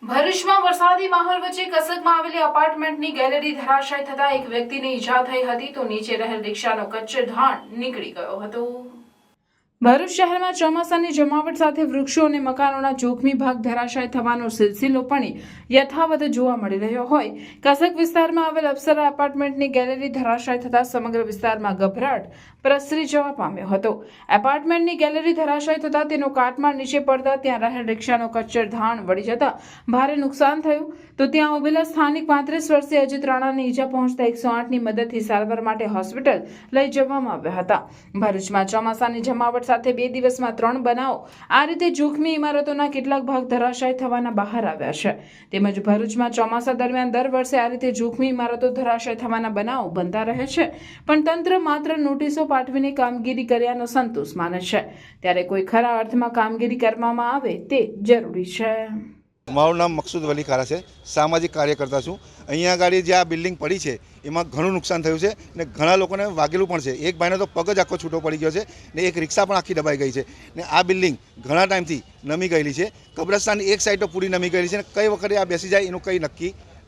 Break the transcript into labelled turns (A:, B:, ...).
A: ભરૂચમાં વરસાદી માહોલ વચ્ચે કસકમાં આવેલી અપાર્ટમેન્ટની ગેલેરી ધરાશાયી થતા એક વ્યક્તિને ઈજા થઈ હતી તો નીચે રહેલ રિક્ષાનો કચ્છધાણ નીકળી ગયો હતો। ભરૂચ શહેરમાં ચોમાસાની જમાવટ સાથે વૃક્ષો અને મકાનોના જોખમી ભાગ ધરાશાયી થવાનો સિલસિલો પણ યથાવત જોવા મળી રહ્યો હોય કસક વિસ્તારમાં આવેલ અપ્સરા એપાર્ટમેન્ટની ગેલેરી ધરાશાયી થતા સમગ્ર વિસ્તારમાં ગભરાટ પ્રસરી જવા પામ્યો હતો। એપાર્ટમેન્ટની ગેલેરી ધરાશાયી થતા તેનો કાટમાળ નીચે પડતા ત્યાં રહેલ રિક્ષાનો કચ્છધાણ વળી જતા ભારે નુકસાન થયું તો ત્યાં ઉભેલા સ્થાનિક 35 વર્ષીય અજીત રાણાને ઈજા પહોંચતા 108ની મદદથી સારવાર માટે હોસ્પિટલ લઈ જવામાં આવ્યા હતા। ભરૂચમાં ચોમાસાની જમાવટ સાથે 2 દિવસમાં 3 બનાવો આ રીતે જોખમી ઇમારતોના કેટલાક ભાગ ધરાશાયી થવાના બહાર આવ્યા છે। તેમજ ભરૂચમાં ચોમાસા દરમિયાન દર વર્ષે આ રીતે જોખમી ઇમારતો ધરાશાયી થવાના બનાવો બનતા રહે છે પણ તંત્ર માત્ર નોટિસો પાઠવીને કામગીરી કર્યાનો સંતોષ માને છે ત્યારે કોઈ ખરા અર્થમાં કામગીરી કરવામાં આવે તે જરૂરી છે।
B: મારું નામ મકસૂદ વલી ખારા છે, સામાજિક કાર્યકર્તા છું। અહીંયા આગળ જે આ બિલ્ડિંગ પડી છે એમાં ઘણું નુકસાન થયું છે ને ઘણા લોકોને વાગેલું પણ છે। એક ભાઈનો તો પગ જ આખો છૂટો પડી ગયો છે ને એક રિક્ષા પણ આખી દબાઈ ગઈ છે ને આ બિલ્ડિંગ ઘણા ટાઈમથી નમી ગયેલી છે। કબ્રસ્તાનની એક સાઈડ તો પૂરી નમી ગયેલી છે ને કઈ વખતે આ બેસી જાય એનું કંઈ નક્કી